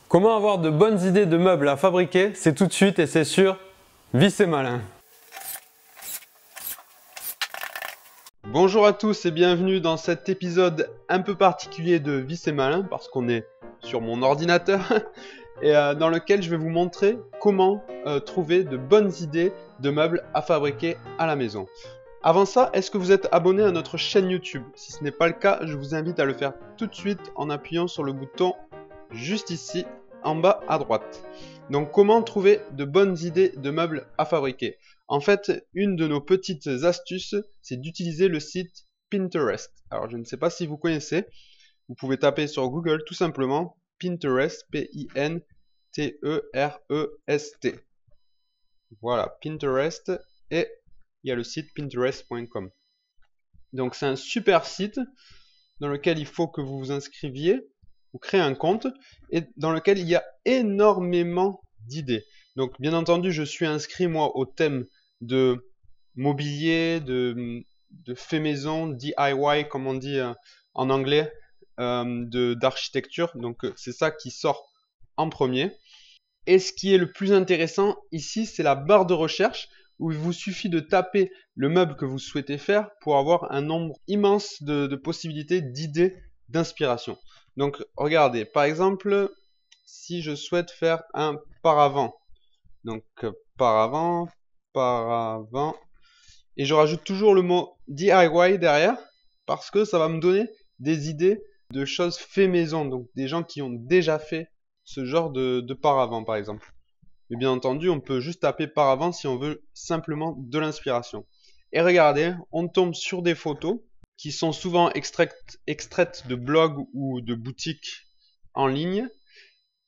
Comment avoir de bonnes idées de meubles à fabriquer? C'est tout de suite et c'est sur Vice et Malin. Bonjour à tous et bienvenue dans cet épisode un peu particulier de Vice et Malin parce qu'on est sur mon ordinateur et dans lequel je vais vous montrer comment trouver de bonnes idées de meubles à fabriquer à la maison. Avant ça, est-ce que vous êtes abonné à notre chaîne YouTube? Si ce n'est pas le cas, je vous invite à le faire tout de suite en appuyant sur le bouton juste ici en bas à droite. Donc comment trouver de bonnes idées de meubles à fabriquer? En fait, une de nos petites astuces, c'est d'utiliser le site Pinterest. Alors je ne sais pas si vous connaissez, vous pouvez taper sur Google tout simplement Pinterest, P-I-N-T-E-R-E-S-T. Voilà, Pinterest, et il y a le site pinterest.com. Donc c'est un super site dans lequel il faut que vous vous inscriviez, vous créez un compte et dans lequel il y a énormément d'idées. Donc bien entendu, je suis inscrit moi au thème de mobilier, de fait maison, DIY comme on dit en anglais, d'architecture. Donc c'est ça qui sort en premier. Et ce qui est le plus intéressant ici, c'est la barre de recherche où il vous suffit de taper le meuble que vous souhaitez faire pour avoir un nombre immense de possibilités, d'idées, d'inspiration. Donc regardez, par exemple, si je souhaite faire un paravent, donc paravent, et je rajoute toujours le mot DIY derrière parce que ça va me donner des idées de choses fait maison, donc des gens qui ont déjà fait ce genre de paravent par exemple. Mais bien entendu, on peut juste taper paravent si on veut simplement de l'inspiration. Et regardez, on tombe sur des photos qui sont souvent extraites de blogs ou de boutiques en ligne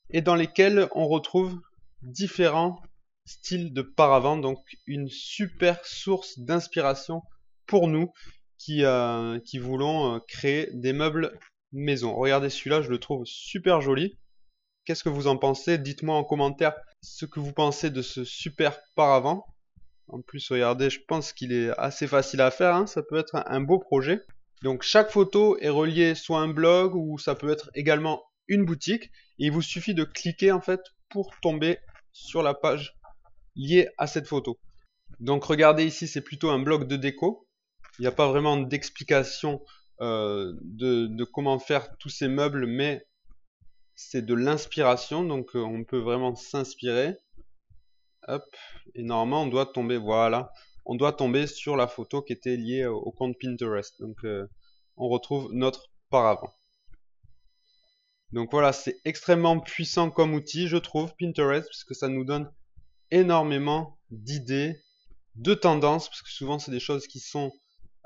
et dans lesquelles on retrouve différents styles de paravent, donc une super source d'inspiration pour nous qui voulons créer des meubles maison. Regardez celui-là, je le trouve super joli. Qu'est-ce que vous en pensez? Dites-moi en commentaire ce que vous pensez de ce super paravent. En plus, regardez, je pense qu'il est assez facile à faire, hein. Ça peut être un beau projet. Donc chaque photo est reliée soit à un blog ou ça peut être également une boutique. Et il vous suffit de cliquer en fait pour tomber sur la page liée à cette photo. Donc regardez ici, c'est plutôt un blog de déco. Il n'y a pas vraiment d'explication de comment faire tous ces meubles, mais c'est de l'inspiration, donc on peut vraiment s'inspirer. Hop, et normalement on doit tomber, voilà, on doit tomber sur la photo qui était liée au compte Pinterest. Donc on retrouve notre paravent. Donc voilà, c'est extrêmement puissant comme outil, je trouve, Pinterest, puisque ça nous donne énormément d'idées, de tendances, parce que souvent c'est des choses qui sont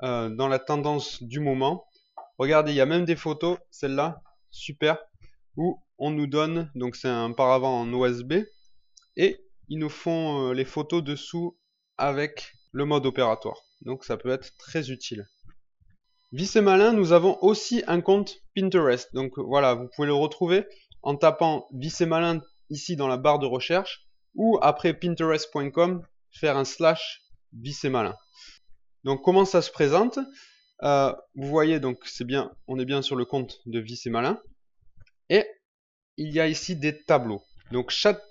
dans la tendance du moment. Regardez, il y a même des photos, celle-là, super, où on nous donne, donc c'est un paravent en OSB, et ils nous font les photos dessous avec le mode opératoire. Donc ça peut être très utile. Vice et Malin, nous avons aussi un compte Pinterest. Donc voilà, vous pouvez le retrouver en tapant Vice et Malin ici dans la barre de recherche ou après pinterest.com faire un / Vice et Malin. Donc comment ça se présente? Vous voyez, donc c'est bien, on est bien sur le compte de Vice et Malin. Et il y a ici des tableaux. Donc chaque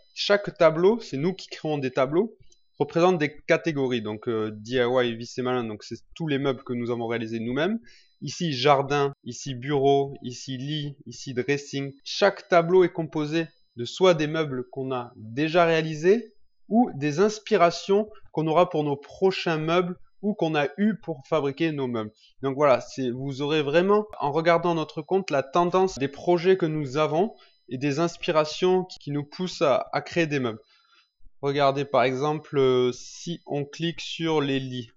tableau, c'est nous qui créons des tableaux, représente des catégories. Donc DIY, Vice et Malin, donc c'est tous les meubles que nous avons réalisés nous-mêmes. Ici jardin, ici bureau, ici lit, ici dressing. Chaque tableau est composé de soit des meubles qu'on a déjà réalisés ou des inspirations qu'on aura pour nos prochains meubles ou qu'on a eu pour fabriquer nos meubles. Donc voilà, vous aurez vraiment, en regardant notre compte, la tendance des projets que nous avons et des inspirations qui nous poussent à créer des meubles. Regardez par exemple, si on clique sur les lits.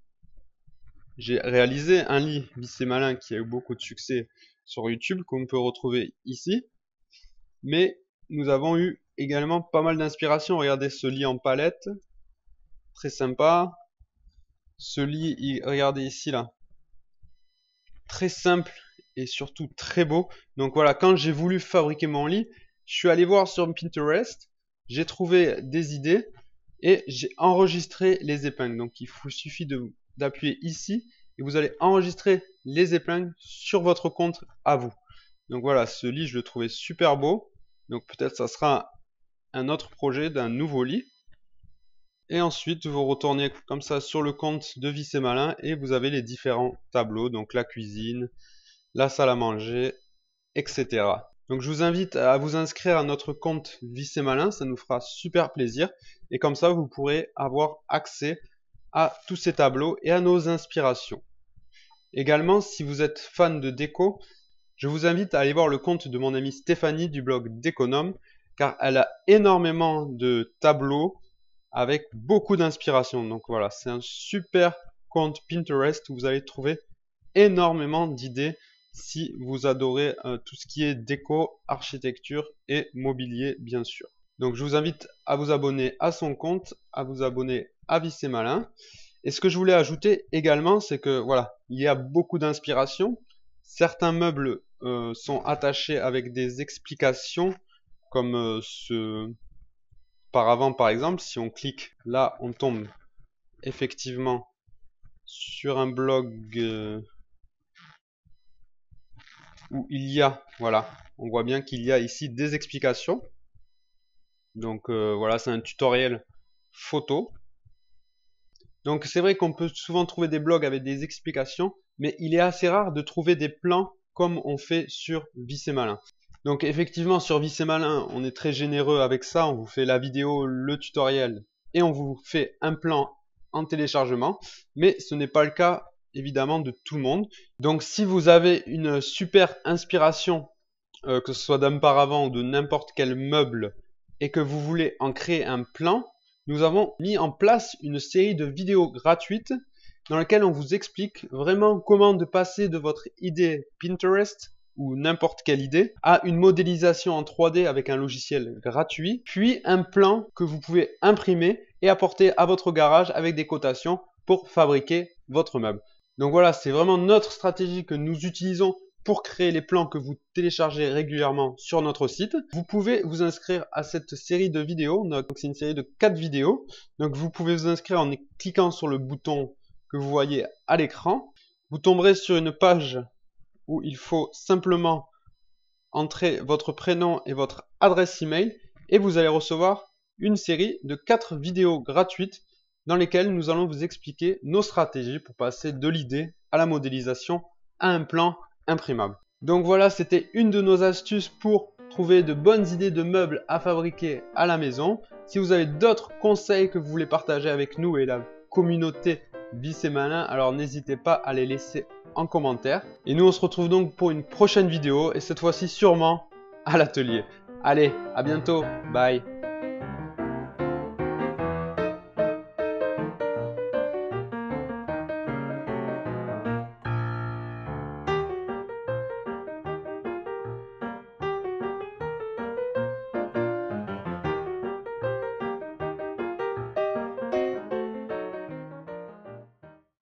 J'ai réalisé un lit Vice et Malin qui a eu beaucoup de succès sur YouTube, qu'on peut retrouver ici. Mais nous avons eu également pas mal d'inspiration. Regardez ce lit en palette, très sympa. Ce lit, regardez ici là, très simple et surtout très beau. Donc voilà, quand j'ai voulu fabriquer mon lit, je suis allé voir sur Pinterest, j'ai trouvé des idées et j'ai enregistré les épingles. Donc il vous suffit d'appuyer ici et vous allez enregistrer les épingles sur votre compte à vous. Donc voilà, ce lit je le trouvais super beau. Donc peut-être ça sera un autre projet d'un nouveau lit. Et ensuite, vous retournez comme ça sur le compte de Vice et Malin et vous avez les différents tableaux, donc la cuisine, la salle à manger, etc. Donc je vous invite à vous inscrire à notre compte Vice et Malin, ça nous fera super plaisir. Et comme ça, vous pourrez avoir accès à tous ces tableaux et à nos inspirations. Également, si vous êtes fan de déco, je vous invite à aller voir le compte de mon amie Stéphanie du blog Déconome, car elle a énormément de tableaux avec beaucoup d'inspiration. Donc voilà, c'est un super compte Pinterest où vous allez trouver énormément d'idées si vous adorez tout ce qui est déco, architecture et mobilier bien sûr. Donc je vous invite à vous abonner à son compte, à vous abonner à Vice et Malin. Et ce que je voulais ajouter également, c'est que voilà, il y a beaucoup d'inspiration. Certains meubles sont attachés avec des explications, comme ce paravent par exemple. Si on clique là, on tombe effectivement sur un blog où il y a, voilà, on voit bien qu'il y a ici des explications. Donc voilà, c'est un tutoriel photo. Donc c'est vrai qu'on peut souvent trouver des blogs avec des explications, mais il est assez rare de trouver des plans comme on fait sur Vice et Malin. Donc effectivement sur Vice et Malin, on est très généreux avec ça, on vous fait la vidéo, le tutoriel et on vous fait un plan en téléchargement, mais ce n'est pas le cas évidemment de tout le monde. Donc si vous avez une super inspiration, que ce soit d'un paravent ou de n'importe quel meuble, et que vous voulez en créer un plan, nous avons mis en place une série de vidéos gratuites dans lesquelles on vous explique vraiment comment de passer de votre idée Pinterest ou n'importe quelle idée à une modélisation en 3D avec un logiciel gratuit, puis un plan que vous pouvez imprimer et apporter à votre garage avec des cotations pour fabriquer votre meuble. Donc voilà, c'est vraiment notre stratégie que nous utilisons pour créer les plans que vous téléchargez régulièrement sur notre site. Vous pouvez vous inscrire à cette série de vidéos, donc c'est une série de 4 vidéos. Donc vous pouvez vous inscrire en cliquant sur le bouton que vous voyez à l'écran. Vous tomberez sur une page où il faut simplement entrer votre prénom et votre adresse email et vous allez recevoir une série de 4 vidéos gratuites dans lesquelles nous allons vous expliquer nos stratégies pour passer de l'idée à la modélisation à un plan imprimable. Donc voilà, c'était une de nos astuces pour trouver de bonnes idées de meubles à fabriquer à la maison. Si vous avez d'autres conseils que vous voulez partager avec nous et la communauté Vice et Malin, alors n'hésitez pas à les laisser en commentaire. Et nous on se retrouve donc pour une prochaine vidéo et cette fois-ci sûrement à l'atelier. Allez, à bientôt, bye.